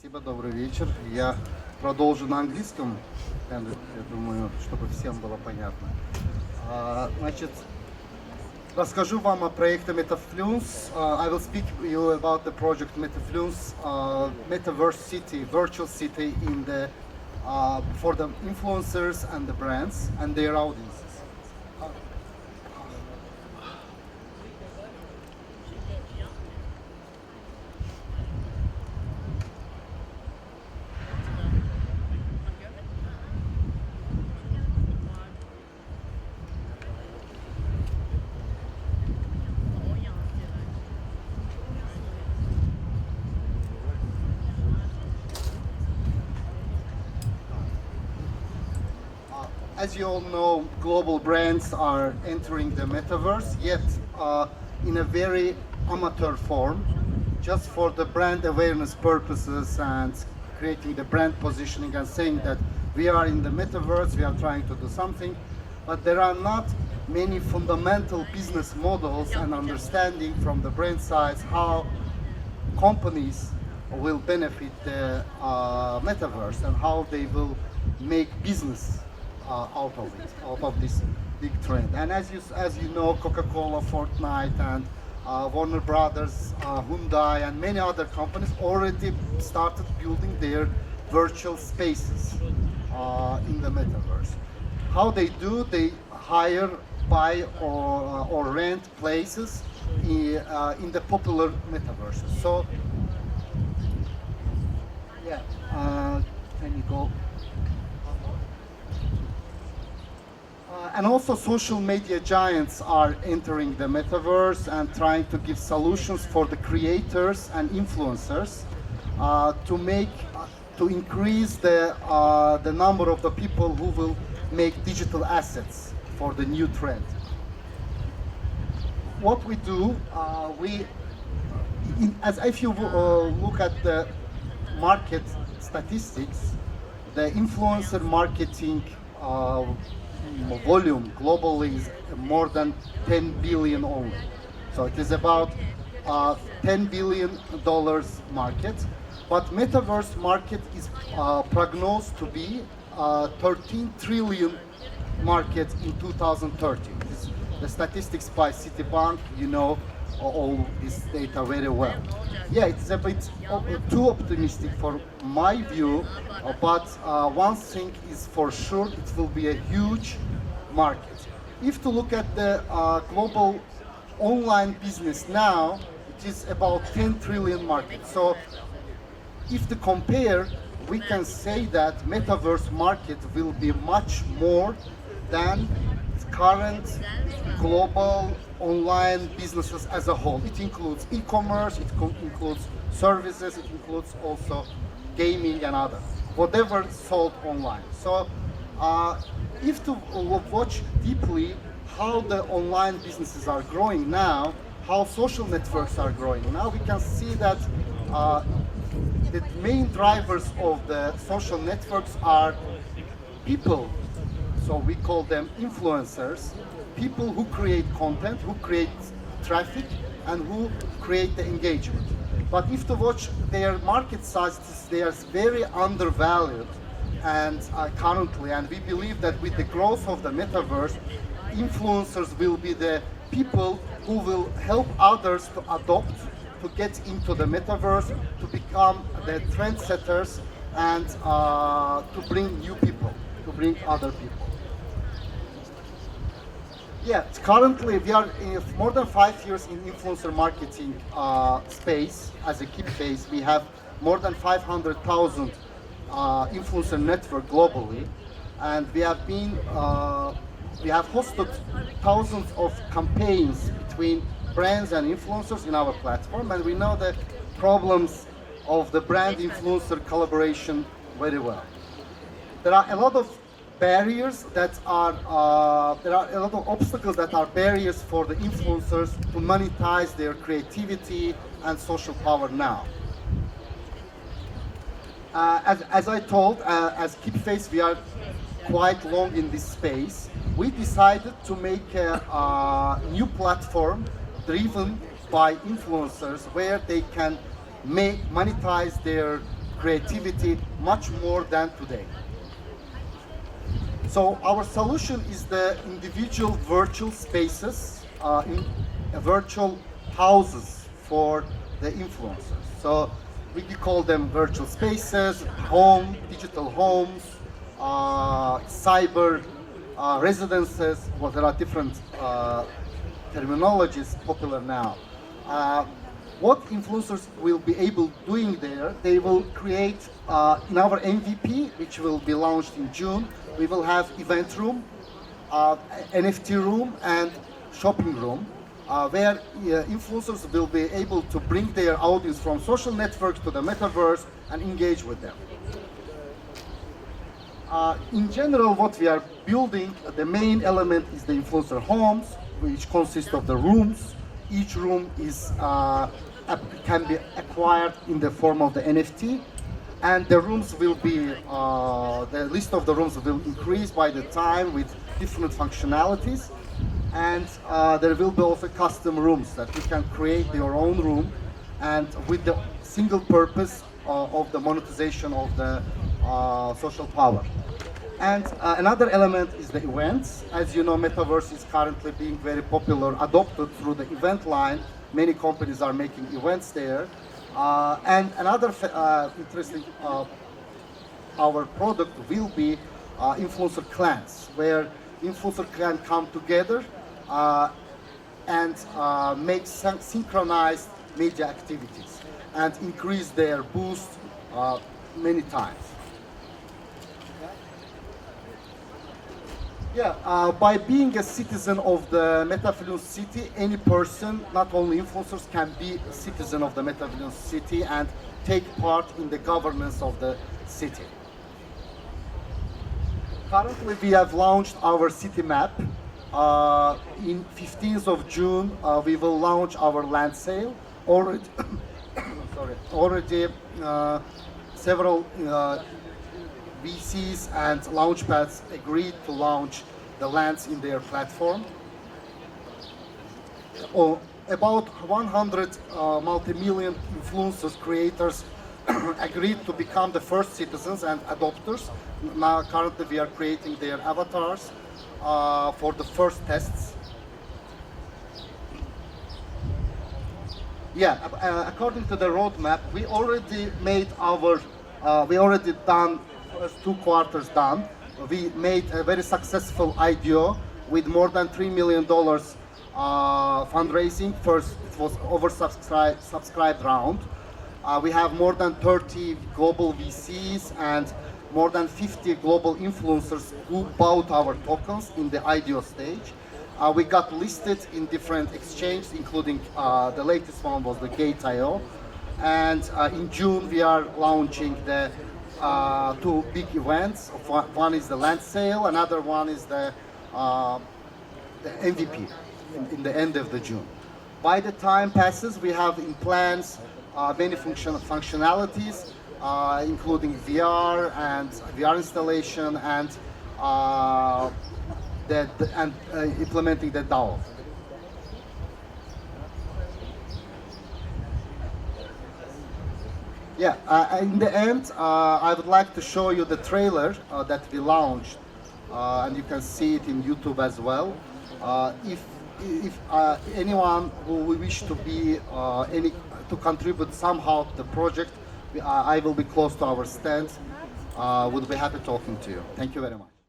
Спасибо, добрый вечер. Я продолжу на английском, я думаю, чтобы всем было понятно. Значит, расскажу вам о проекте Metafluence. I will speak to you about the project Metafluence, Metaverse city, virtual city in the for the influencers and the brands and their audiences. As you all know, global brands are entering the metaverse, yet in a very amateur form, just for the brand awareness purposes and creating the brand positioning and saying that we are in the metaverse, we are trying to do something, but there are not many fundamental business models and understanding from the brand sides how companies will benefit the metaverse and how they will make business out of it, out of this big trend. And as you know, Coca-Cola, Fortnite, and Warner Brothers, Hyundai, and many other companies already started building their virtual spaces in the metaverse. How they do? They hire, buy, or rent places in the popular metaverses. So, yeah, can you go? And also social media giants are entering the metaverse and trying to give solutions for the creators and influencers to increase the number of the people who will make digital assets for the new trend. What we do, as if you look at the market statistics, the influencer marketing volume globally is more than 10 billion only. So it is about $10 billion market. But metaverse market is prognosed to be 13 trillion market in 2030. The statistics by Citibank, you know all this data very well. Yeah, it's a bit too optimistic for my view, but one thing is for sure, it will be a huge market. If to look at the global online business now, it is about 10 trillion market. So if to compare, we can say that metaverse market will be much more than current global online businesses as a whole. It includes e-commerce, it includes services, it includes also gaming and other, whatever sold online. So if to watch deeply how the online businesses are growing now, how social networks are growing now, we can see that the main drivers of the social networks are people. So we call them influencers, people who create content, who create traffic, and who create the engagement. But if to watch their market sizes, they are very undervalued and currently, and we believe that with the growth of the metaverse, influencers will be the people who will help others to adopt, to get into the metaverse, to become the trendsetters, and to bring new people, to bring other people. Yeah, currently we are in more than 5 years in influencer marketing space. As a key phase, we have more than 500,000 influencer network globally, and we have hosted thousands of campaigns between brands and influencers in our platform, and we know the problems of the brand influencer collaboration very well. There are a lot of barriers that are there are a lot of obstacles that are barriers for the influencers to monetize their creativity and social power now. As I told, as Keepface, we are quite long in this space. We decided to make a new platform driven by influencers where they can monetize their creativity much more than today. So our solution is the individual virtual spaces, in virtual houses for the influencers. So we call them virtual spaces, home, digital homes, cyber residences. Well, there are different terminologies popular now. What influencers will be able doing there, they will create in our MVP, which will be launched in June, we will have event room, NFT room, and shopping room, where influencers will be able to bring their audience from social networks to the metaverse and engage with them. In general, what we are building, the main element is the influencer homes, which consist of the rooms. Each room is can be acquired in the form of the NFT, and the rooms will be the list of the rooms will increase by the time with different functionalities, and there will be also custom rooms that you can create your own room, and with the single purpose of the monetization of the social power. And another element is the events. As you know, Metaverse is currently being very popular, adopted through the event line. Many companies are making events there. And another interesting our product will be influencer clans, where influencer can come together and make synchronized media activities and increase their boost many times. Yeah, by being a citizen of the Metaverse city, any person, not only influencers, can be a citizen of the Metaverse city and take part in the governance of the city. Currently, we have launched our city map. In 15th of June, we will launch our land sale. Already, already several VCs and launchpads agreed to launch the lands in their platform. About 100 multi-million influencers, creators agreed to become the first citizens and adopters. Now, currently, we are creating their avatars for the first tests. Yeah, according to the roadmap, we already made our, we already done first 2 quarters done. We made a very successful IDO with more than $3 million fundraising. First, it was oversubscribed round. We have more than 30 global VCs and more than 50 global influencers who bought our tokens in the IDO stage. We got listed in different exchanges, including the latest one was the Gate.io. And in June, we are launching the 2 big events. One is the land sale, another one is the MVP in the end of the June. By the time passes, we have in plans many functionalities, including VR and VR installation and implementing the DAO. Yeah, in the end, I would like to show you the trailer that we launched, and you can see it in YouTube as well. If anyone who wish to be to contribute somehow to the project, I will be close to our stand. Would be happy talking to you. Thank you very much.